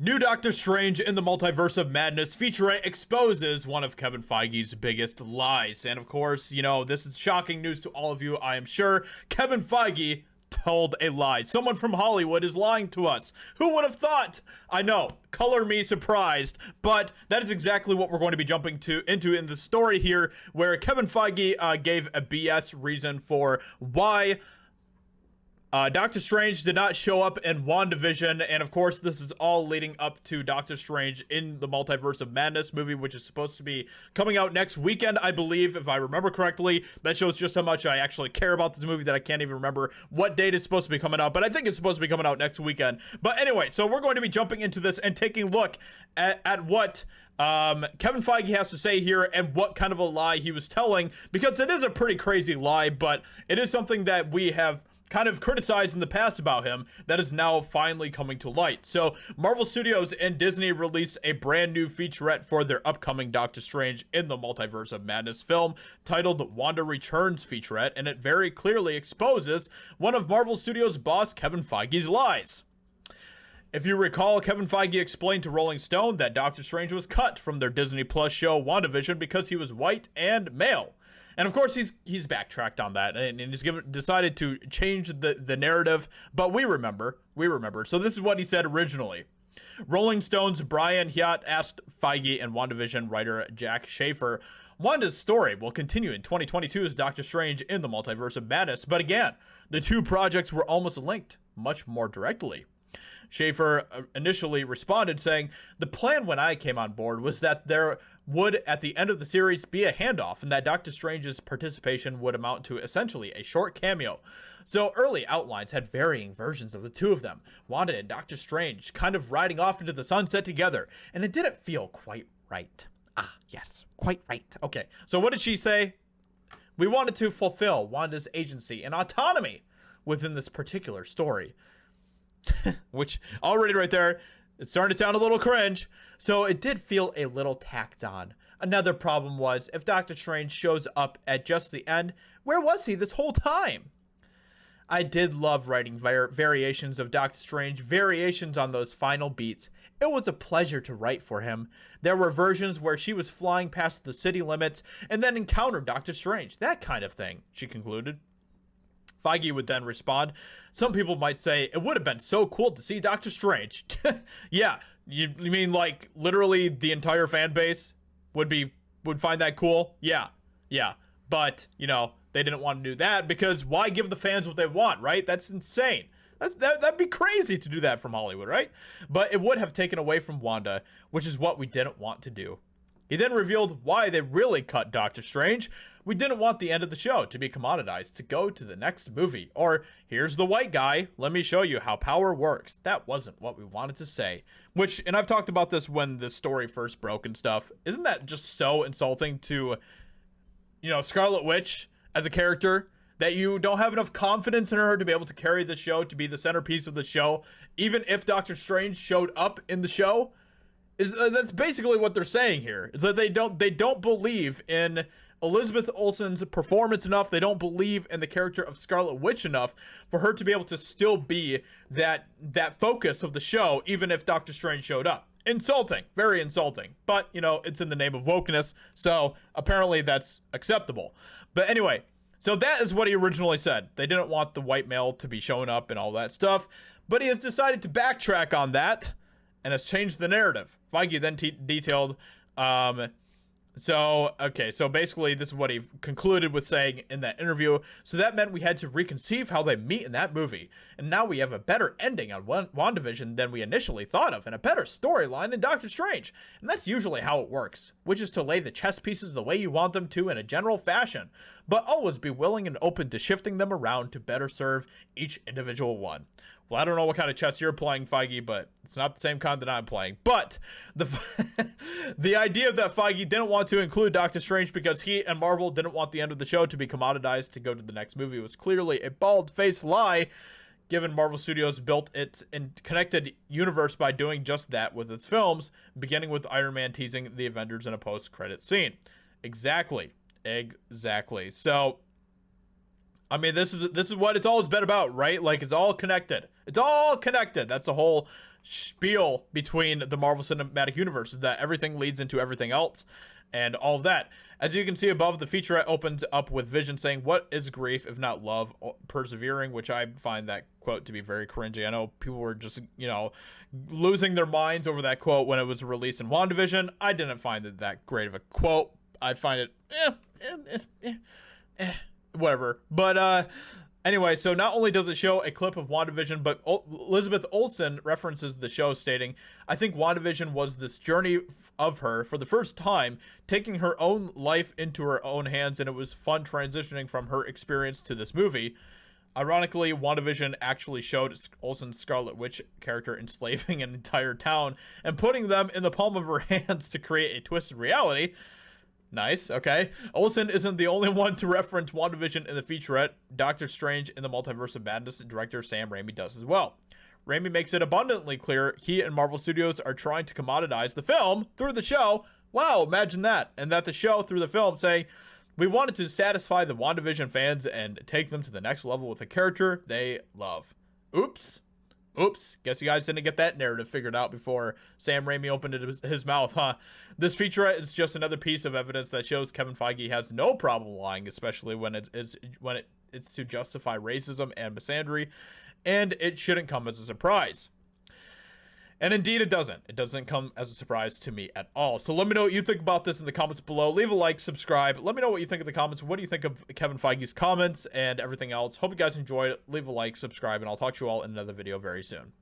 New Doctor Strange in the Multiverse of Madness featurette exposes one of Kevin Feige's biggest lies. And of course, you know, this is shocking news to all of you, I am sure. Kevin Feige told a lie. Someone from Hollywood is lying to us. Who would have thought? I know, color me surprised, but that is exactly what we're going to be jumping into in the story here, where Kevin Feige gave a BS reason for why Doctor Strange did not show up in WandaVision, and of course this is all leading up to Doctor Strange in the Multiverse of Madness movie, which is supposed to be coming out next weekend, I believe, if I remember correctly. That shows just how much I actually care about this movie that I can't even remember what date it's supposed to be coming out, but I think it's supposed to be coming out next weekend. But anyway, so we're going to be jumping into this and taking a look at what Kevin Feige has to say here and what kind of a lie he was telling, because it is a pretty crazy lie, but it is something that we have kind of criticized in the past about him that is now finally coming to light. So Marvel Studios and Disney released a brand new featurette for their upcoming Doctor Strange in the Multiverse of Madness film titled Wanda Returns featurette, and it very clearly exposes one of Marvel Studios boss Kevin Feige's lies. If you recall, Kevin Feige explained to Rolling Stone that Doctor Strange was cut from their Disney Plus show WandaVision because he was white and male. And of course, he's backtracked on that and he's decided to change the narrative, but we remember. So this is what he said originally. Rolling Stone's Brian Hiatt asked Feige and WandaVision writer Jack Schaefer, Wanda's story will continue in 2022's Doctor Strange in the Multiverse of Madness, but again, the two projects were almost linked much more directly. Schaefer initially responded saying, the plan when I came on board was that there would, at the end of the series, be a handoff and that Doctor Strange's participation would amount to essentially a short cameo. So early outlines had varying versions of the two of them, Wanda and Doctor Strange, kind of riding off into the sunset together, and it didn't feel quite right. Ah, yes, quite right. Okay, so what did she say? We wanted to fulfill Wanda's agency and autonomy within this particular story. Which already right there, it's starting to sound a little cringe. So it did feel a little tacked on. Another problem was, if Doctor Strange shows up at just the end, where was he this whole time? I did love writing variations of Doctor Strange, variations on those final beats. It was a pleasure to write for him. There were versions where she was flying past the city limits and then encountered Doctor Strange. That kind of thing, she concluded. Feige would then respond, some people might say it would have been so cool to see Doctor Strange. Yeah, you mean like literally the entire fan base would find that cool? Yeah, but you know, they didn't want to do that because why give the fans what they want, right? That's insane. That'd be crazy to do that from Hollywood, right? But it would have taken away from Wanda, which is what we didn't want to do. He then revealed why they really cut Doctor Strange. We didn't want the end of the show to be commoditized to go to the next movie. Or, here's the white guy, let me show you how power works. That wasn't what we wanted to say. Which, and I've talked about this when the story first broke and stuff. Isn't that just so insulting to, you know, Scarlet Witch as a character? That you don't have enough confidence in her to be able to carry the show, to be the centerpiece of the show, even if Doctor Strange showed up in the show? That's basically what they're saying here, is that they don't believe in Elizabeth Olsen's performance enough. They don't believe in the character of Scarlet Witch enough for her to be able to still be that focus of the show, even if Doctor Strange showed up. Insulting, very insulting, but you know, it's in the name of wokeness, so apparently that's acceptable. But anyway, so that is what he originally said. They didn't want the white male to be showing up and all that stuff, but he has decided to backtrack on that and has changed the narrative. Feige then detailed, so basically this is what he concluded with saying in that interview. So that meant we had to reconceive how they meet in that movie. And now we have a better ending on WandaVision than we initially thought of, and a better storyline in Doctor Strange. And that's usually how it works, which is to lay the chess pieces the way you want them to in a general fashion, but always be willing and open to shifting them around to better serve each individual one. Well, I don't know what kind of chess you're playing, Feige, but it's not the same kind that I'm playing. But the idea that Feige didn't want to include Doctor Strange because he and Marvel didn't want the end of the show to be commoditized to go to the next movie was clearly a bald-faced lie, given Marvel Studios built its connected universe by doing just that with its films, beginning with Iron Man teasing the Avengers in a post-credit scene. Exactly. So I mean, this is what it's always been about, right? Like, it's all connected. It's all connected. That's the whole spiel between the Marvel Cinematic Universe, is that everything leads into everything else and all of that. As you can see above, the featurette opens up with Vision saying, "What is grief if not love persevering?" Which I find that quote to be very cringy. I know people were just, you know, losing their minds over that quote when it was released in WandaVision. I didn't find it that great of a quote. I find it whatever. But anyway, so not only does it show a clip of WandaVision, but Elizabeth Olsen references the show, stating, "I think WandaVision was this journey of her for the first time, taking her own life into her own hands, and it was fun transitioning from her experience to this movie." Ironically, WandaVision actually showed Olsen's Scarlet Witch character enslaving an entire town and putting them in the palm of her hands to create a twisted reality. Nice, okay. Olsen isn't the only one to reference WandaVision in the featurette. Doctor Strange in the Multiverse of Madness director Sam Raimi does as well. Raimi makes it abundantly clear he and Marvel Studios are trying to commoditize the film through the show. Wow, imagine that. And that the show through the film saying, "We wanted to satisfy the WandaVision fans and take them to the next level with a character they love." Oops. Oops, guess you guys didn't get that narrative figured out before Sam Raimi opened his mouth, huh? This featurette is just another piece of evidence that shows Kevin Feige has no problem lying, especially when it's to justify racism and misandry, and it shouldn't come as a surprise. And indeed it doesn't. It doesn't come as a surprise to me at all. So let me know what you think about this in the comments below. Leave a like, subscribe. Let me know what you think in the comments. What do you think of Kevin Feige's comments and everything else? Hope you guys enjoyed it. Leave a like, subscribe, and I'll talk to you all in another video very soon.